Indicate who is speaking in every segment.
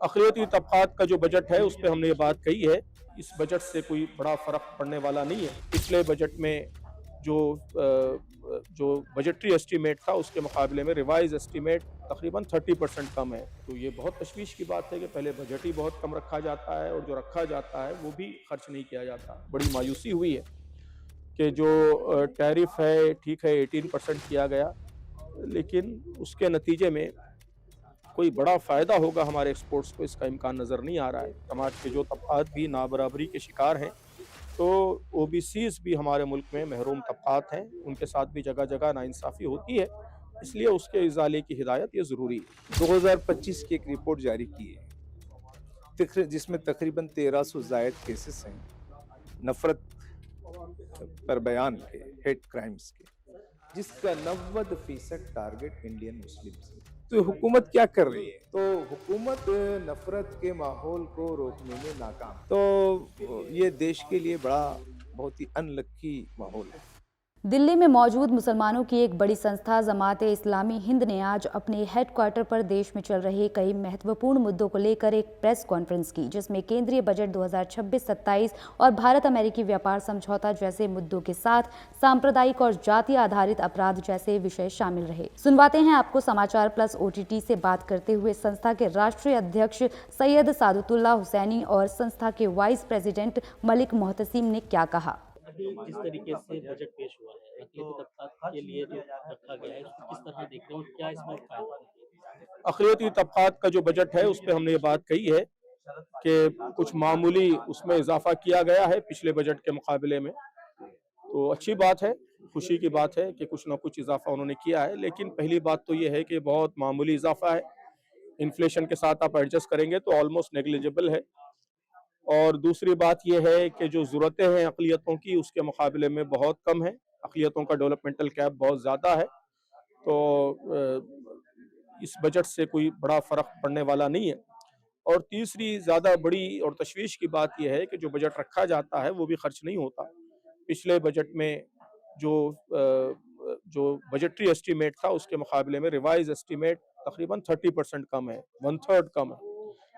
Speaker 1: अक़लियती तबक़ात का जो बजट है उस पे हमने ये बात कही है। इस बजट से कोई बड़ा फ़र्क पड़ने वाला नहीं है। पिछले बजट में जो जो बजटरी एस्टीमेट था उसके मुकाबले में रिवाइज़ एस्टीमेट तकरीबन 30% कम है। तो ये बहुत तशवीश की बात है कि पहले बजट ही बहुत कम रखा जाता है और जो रखा जाता है वो भी खर्च नहीं किया जाता। बड़ी मायूसी हुई है कि जो टैरिफ है ठीक है 18% किया गया, लेकिन उसके नतीजे में कोई बड़ा फ़ायदा होगा हमारे एक्सपोर्ट्स को, इसका इम्कान नज़र नहीं आ रहा है। समाज के जो तबक़ात भी नाबराबरी के शिकार हैं, तो ओबीसीज़ भी हमारे मुल्क में महरूम तबक़ात हैं, उनके साथ भी जगह-जगह नाइंसाफ़ी होती है, इसलिए उसके इज़ाले की हिदायत ये ज़रूरी है।
Speaker 2: 2025 की एक रिपोर्ट जारी की है जिसमें तकरीबन 1300 ज़ायद केसेस हैं नफरत पर बयान के, हेट क्राइम्स के, जिसका 90% टारगेट इंडियन मुस्लिम्स है। तो हुकूमत क्या कर रही है? तो हुकूमत नफरत के माहौल को रोकने में नाकाम। तो ये देश के लिए बड़ा बहुत ही अनलक्की माहौल है।
Speaker 3: दिल्ली में मौजूद मुसलमानों की एक बड़ी संस्था जमात-ए इस्लामी हिंद ने आज अपने हेडक्वार्टर पर देश में चल रहे कई महत्वपूर्ण मुद्दों को लेकर एक प्रेस कॉन्फ्रेंस की, जिसमें केंद्रीय बजट 2026-27 और भारत अमेरिकी व्यापार समझौता जैसे मुद्दों के साथ सांप्रदायिक और जाति आधारित अपराध जैसे विषय शामिल रहे। सुनवाते हैं आपको समाचार प्लस OTT से बात करते हुए संस्था के राष्ट्रीय अध्यक्ष सैयद सादतुल्लाह हुसैनी और संस्था के वाइस प्रेसिडेंट मलिक मोहतसिम ने क्या कहा।
Speaker 4: अभी जिस तरीके से बजट पेश हुआ है, अक़लियती तबक़ात के लिए जो रखा गया है, उसको किस तरह देखते हैं और क्या इसमें फ़ायदा है?
Speaker 1: अक़लियती तबक़ात का जो बजट है उस पे हमने ये बात कही है कि कुछ मामूली उसमें इज़ाफ़ा किया गया है पिछले बजट के मुकाबले में। तो अच्छी बात है, खुशी की बात है कि कुछ न कुछ इज़ाफ़ा उन्होंने किया है, लेकिन पहली बात तो ये है कि बहुत मामूली इज़ाफ़ा है। इन्फ्लेशन के साथ आप एडजस्ट करेंगे तो ऑलमोस्ट नेग्लिजिबल है। और दूसरी बात ये है कि जो ज़रूरतें हैं अक़लियतों की उसके मुकाबले में बहुत कम है। अक़लियतों का डेवलपमेंटल गैप बहुत ज़्यादा है। तो इस बजट से कोई बड़ा फ़र्क पड़ने वाला नहीं है। और तीसरी ज़्यादा बड़ी और तशवीश की बात ये है कि जो बजट रखा जाता है वो भी खर्च नहीं होता। पिछले बजट में जो बजटरी एस्टीमेट था उसके मुकाबले में रिवाइज़ एस्टीमेट तकरीबन 30% कम है, 1/3 कम है।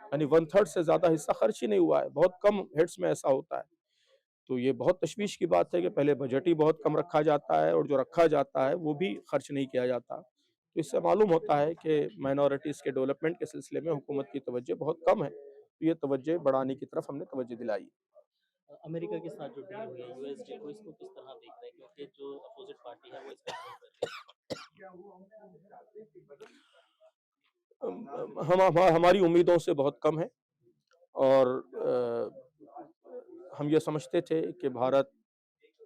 Speaker 1: यानी 1/3 से ज़्यादा हिस्सा खर्च ही नहीं हुआ है। बहुत कम हेड्स में ऐसा होता है। तो ये बहुत तशवीश की बात है कि पहले बजट ही बहुत कम रखा जाता है और जो रखा जाता है वो भी खर्च नहीं किया जाता। तो इससे मालूम होता है कि माइनॉरिटीज़ के डेवलपमेंट के सिलसिले में हुकूमत की तवज्जो बहुत कम है। तो ये तवज्जो बढ़ाने की तरफ हमने तवज्जो दिलाई।
Speaker 4: अमेरिका के साथ जो डील हुई है यूएसडी को, इसको किस तरह देख रहे हैं? क्योंकि जो अपोज़िट पार्टी है वो इसका विरोध कर रही है।
Speaker 1: हमारी उम्मीदों से बहुत कम है और हम ये समझते थे कि भारत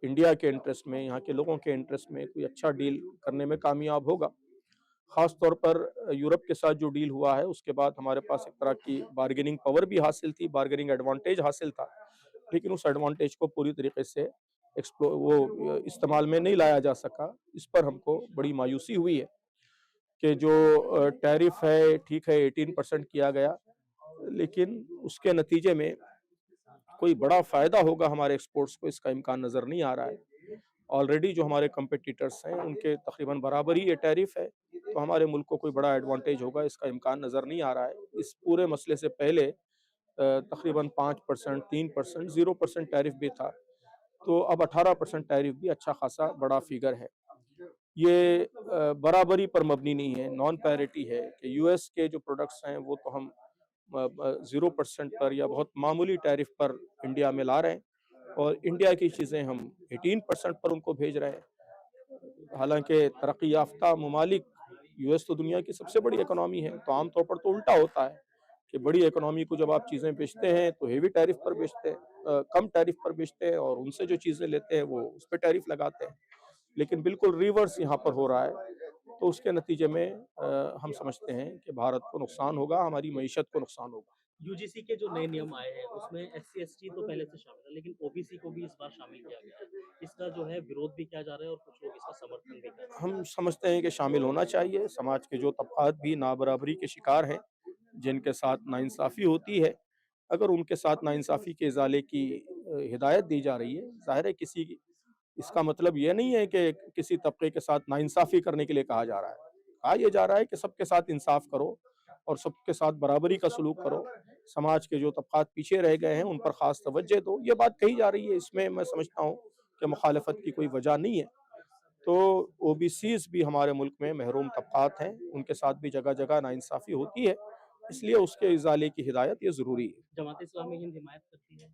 Speaker 1: इंडिया के इंटरेस्ट में, यहाँ के लोगों के इंटरेस्ट में कोई अच्छा डील करने में कामयाब होगा। ख़ास तौर पर यूरोप के साथ जो डील हुआ है उसके बाद हमारे पास एक तरह की बार्गेनिंग पावर भी हासिल थी, बार्गेनिंग एडवांटेज हासिल था। लेकिन उस एडवांटेज को पूरी तरीके से इस्तेमाल में नहीं लाया जा सका। इस पर हमको बड़ी मायूसी हुई है कि जो टैरिफ है ठीक है 18% किया गया, लेकिन उसके नतीजे में कोई बड़ा फ़ायदा होगा हमारे एक्सपोर्ट्स को, इसका इम्कान नज़र नहीं आ रहा है। ऑलरेडी जो हमारे कॉम्पिटिटर्स हैं उनके तकरीबन बराबर ही ये टैरिफ है, तो हमारे मुल्क को कोई बड़ा एडवांटेज होगा इसका इम्कान नज़र नहीं आ रहा है। इस पूरे मसले से पहले तकरीबन 5%, 3%, 0% टैरिफ भी था, तो अब 18% टैरिफ भी अच्छा खासा बड़ा फ़िगर है। ये बराबरी पर मबनी नहीं है, नॉन पैरिटी है कि यूएस के जो प्रोडक्ट्स हैं वो तो हम 0% पर या बहुत मामूली टैरिफ पर इंडिया में ला रहे हैं और इंडिया की चीज़ें हम 18% पर उनको भेज रहे हैं। हालाँकि तरक्की याफ़्ता ममालिक, यूएस तो दुनिया की सबसे बड़ी इकोनॉमी है, तो आम तौर पर तो उल्टा होता है कि बड़ी इकोनॉमी को जब आप चीज़ें बेचते हैं तो हेवी टैरिफ पर बेचते हैं, कम टैरिफ पर बेचते हैं और उनसे जो चीज़ें लेते हैं वो उस पे टैरिफ लगाते हैं। लेकिन बिल्कुल रिवर्स यहाँ पर हो रहा है। तो उसके नतीजे में हम समझते हैं कि भारत को नुकसान होगा, हमारी मईशत को नुकसान होगा।
Speaker 4: यूजीसी के जो नए नियम आए हैं उसमें एससी एसटी तो पहले से शामिल है, लेकिन ओबीसी को भी इस बार शामिल किया गया है। इसका जो है विरोध भी किया जा रहा है और कुछ लोग इसका समर्थन भी कर रहे हैं।
Speaker 1: हम समझते हैं कि शामिल होना चाहिए। समाज के जो तबक़ात भी नाबराबरी के शिकार हैं, जिनके साथ नाइंसाफ़ी होती है, अगर उनके साथ नाइंसाफ़ी के इज़ाले की हिदायत दी जा रही है, ज़ाहिर है किसी की इसका मतलब ये नहीं है कि किसी तबके के साथ नाइंसाफ़ी करने के लिए कहा जा रहा है। कहा ये जा रहा है कि सबके साथ इंसाफ़ करो, और सबके साथ बराबरी का सलूक करो। समाज के जो तबकात पीछे रह गए हैं उन पर ख़ास तवज्जो दो। ये बात कही जा रही है, इसमें मैं समझता हूँ कि मुखालफत की कोई वजह नहीं है। तो ओबीसीज़ भी हमारे मुल्क में महरूम तबकात हैं, उनके साथ भी जगह-जगह नाइंसाफ़ी होती है, इसलिए उसके इज़ाले की हिदायत ये ज़रूरी है।
Speaker 4: जमात इस्लामी हिंद हिमायत करती है।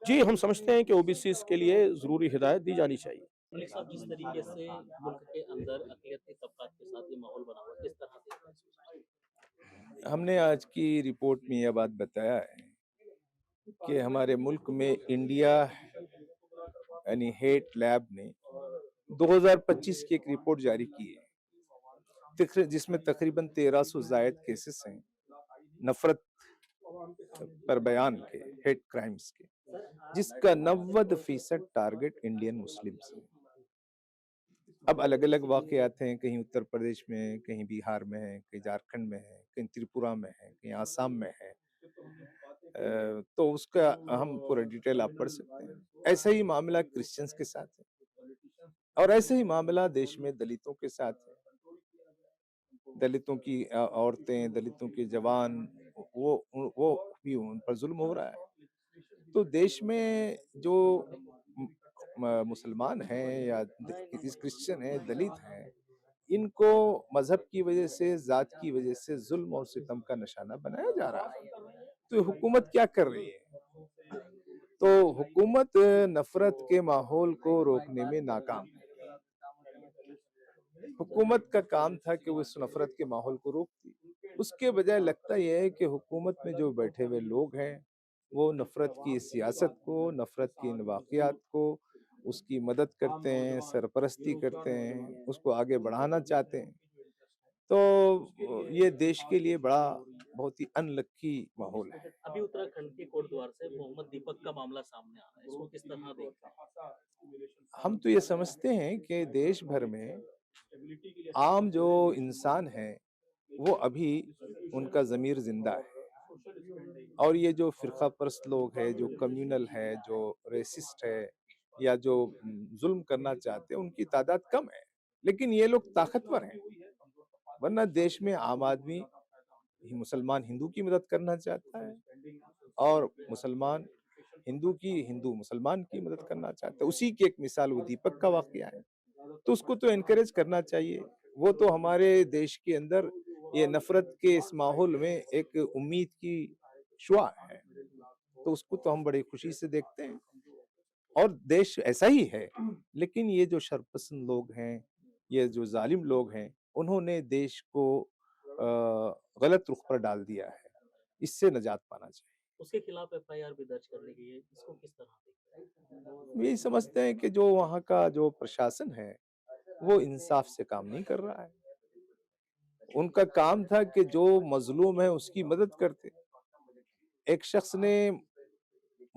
Speaker 1: जी, हम समझते हैं कि ओबीसीज़ के लिए ज़रूरी हिदायत दी जानी चाहिए।
Speaker 4: मलिक साहब, जिस तरीके से मुल्क के अंदर अक़लियती तबक़ात के साथ ये माहौल बना हुआ है, किस तरह देख रहे हैं इसको?
Speaker 2: हमने आज की रिपोर्ट में यह बात बताया है कि हमारे मुल्क में इंडिया यानी हेट लैब ने 2025 की एक रिपोर्ट जारी की है जिसमें तकरीबन 1300 जायद केसेस हैं नफरत पर बयान के, हेट क्राइम्स के, जिसका 90% टारगेट इंडियन मुस्लिम्स है। अब अलग अलग वाकयात हैं, कहीं उत्तर प्रदेश में है, कहीं बिहार में है, कहीं झारखंड में है, कहीं त्रिपुरा में है, कहीं आसाम में है। तो उसका हम पूरा डिटेल आप पढ़ सकते हैं। ऐसा ही मामला क्रिश्चियंस के साथ है और ऐसा ही मामला देश में दलितों के साथ है। दलितों की औरतें, दलितों के जवान, वो भी उन पर जुल्म हो रहा है। तो देश में जो मुसलमान हैं या क्रिश्चियन हैं, दलित हैं, इनको मजहब की वजह से, जात की वजह से जुल्म और सितम का निशाना बनाया जा रहा है। तो हुकूमत क्या कर रही है? तो हुकूमत नफरत के माहौल को रोकने में नाकाम है। हुकूमत का काम था कि वो इस नफरत के माहौल को रोकती। उसके बजाय लगता यह है कि हुकूमत में जो बैठे हुए लोग हैं, वो नफरत की सियासत को, नफरत की इन वाक़यात को, उसकी मदद करते हैं, सरपरस्ती करते हैं, उसको आगे बढ़ाना चाहते हैं। तो ये देश के लिए बड़ा बहुत ही अनलक्की माहौल है।
Speaker 4: अभी उत्तराखंड के कोटद्वार से मोहम्मद दीपक का मामला सामने आ रहा है, इसको किस तरह देखते हैं?
Speaker 2: हम तो ये समझते हैं कि देश भर में आम जो इंसान है, वो अभी उनका ज़मीर ज़िंदा है और ये जो फ़िरक़ा परस्त लोग हैं, जो कम्युनल है, जो रेसिस्ट है या जो जुल्म करना चाहते हैं, उनकी तादाद कम है, लेकिन ये लोग ताकतवर हैं। वरना देश में आम आदमी मुसलमान हिंदू की मदद करना चाहता है और मुसलमान हिंदू मुसलमान की मदद करना चाहता है। उसी की एक मिसाल वो दीपक का वाक़या है। तो उसको तो एनकरेज करना चाहिए। वो तो हमारे देश के अंदर ये नफरत के इस माहौल में एक उम्मीद की शुआ है। तो उसको तो हम बड़ी खुशी से देखते हैं और देश ऐसा ही है। लेकिन ये जो शरपसंद लोग हैं, ये जो जालिम लोग हैं, उन्होंने देश को गलत रुख पर डाल दिया है। इससे निजात पाना चाहिए।
Speaker 4: उसके खिलाफ एफआईआर भी दर्ज कर ली गई है, इसको किस तरह देखते हैं?
Speaker 2: हम यही समझते हैं कि जो वहाँ का जो प्रशासन है, वो इंसाफ से काम नहीं कर रहा है। उनका काम था कि जो मजलूम है उसकी मदद करते। एक शख्स ने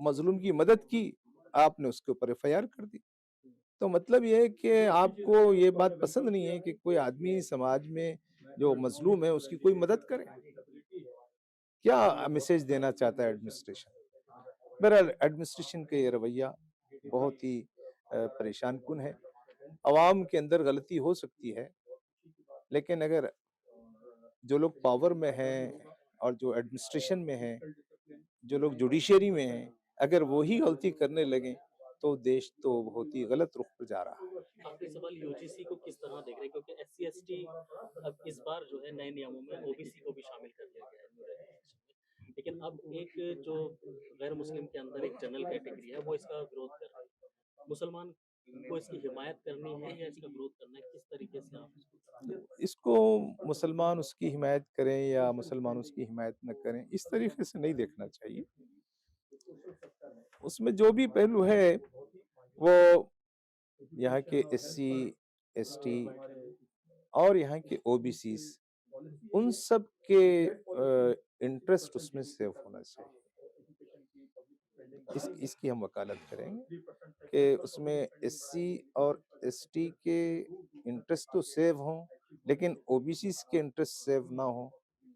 Speaker 2: मजलूम की मदद की, आपने उसके ऊपर एफआईआर कर दी। तो मतलब ये है कि आपको ये बात पसंद नहीं है कि कोई आदमी समाज में जो मजलूम है उसकी कोई मदद करे। क्या मैसेज देना चाहता है एडमिनिस्ट्रेशन? बहरहाल एडमिनिस्ट्रेशन का ये रवैया बहुत ही परेशान कुन है। अवाम के अंदर गलती हो सकती है, लेकिन अगर जो लोग पावर में हैं और जो एडमिनिस्ट्रेशन में हैं, जो लोग जुडिशरी में हैं, अगर वो ही गलती करने लगें, तो देश तो बहुत ही गलत रुख पर जा रहा है।
Speaker 4: आखिरी सवाल, यूजीसी को किस तरह देख रहे हैं? क्योंकि एससी एसटी अब इस बार जो है नए नियमों में ओबीसी को भी शामिल कर लिया गया है न्यू रेगुलेशन में। लेकिन अब एक जो गैर मुस्लिम के अंदर एक जनरल कैटेगरी है, वो इसका विरोध कर रही है। मुसलमान को इसकी हिमायत करनी है या इसका विरोध करना है? किस तरीके से आप इसको?
Speaker 2: इसको मुसलमान उसकी हिमायत करें या मुसलमान उसकी हिमायत न करें, इस तरीके से नहीं देखना चाहिए। उसमें जो भी पहलू है, वो यहाँ के एससी, एसटी और यहाँ के ओबीसीज, उन सब के इंटरेस्ट उसमें सेव होना चाहिए। इसकी हम वकालत करेंगे कि उसमें एससी और एसटी के इंटरेस्ट तो सेव हों, लेकिन ओबीसीज के इंटरेस्ट सेव ना हो,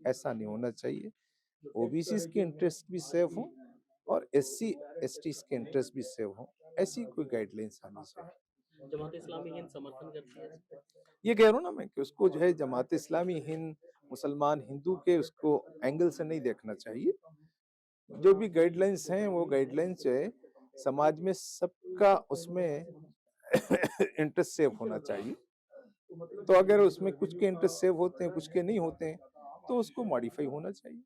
Speaker 2: ऐसा नहीं होना चाहिए। ओबीसीज के इंटरेस्ट भी सेव हों और एससी एसटी के इंटरेस्ट भी सेव हों, ऐसी कोई गाइडलाइंस आनी चाहिए।
Speaker 4: जमात इस्लामी हिंद समर्थन करती है इसको?
Speaker 2: ये कह रहा हूँ ना मैं कि उसको जो है जमात इस्लामी हिंद मुसलमान हिंदू के उसको एंगल से नहीं देखना चाहिए। जो भी गाइडलाइंस हैं वो गाइडलाइंस जो है समाज में सबका उसमें इंटरेस्ट सेव होना चाहिए। तो अगर उसमें कुछ के इंटरेस्ट सेव होते हैं, कुछ के नहीं होते हैं, तो उसको मॉडिफाई होना चाहिए।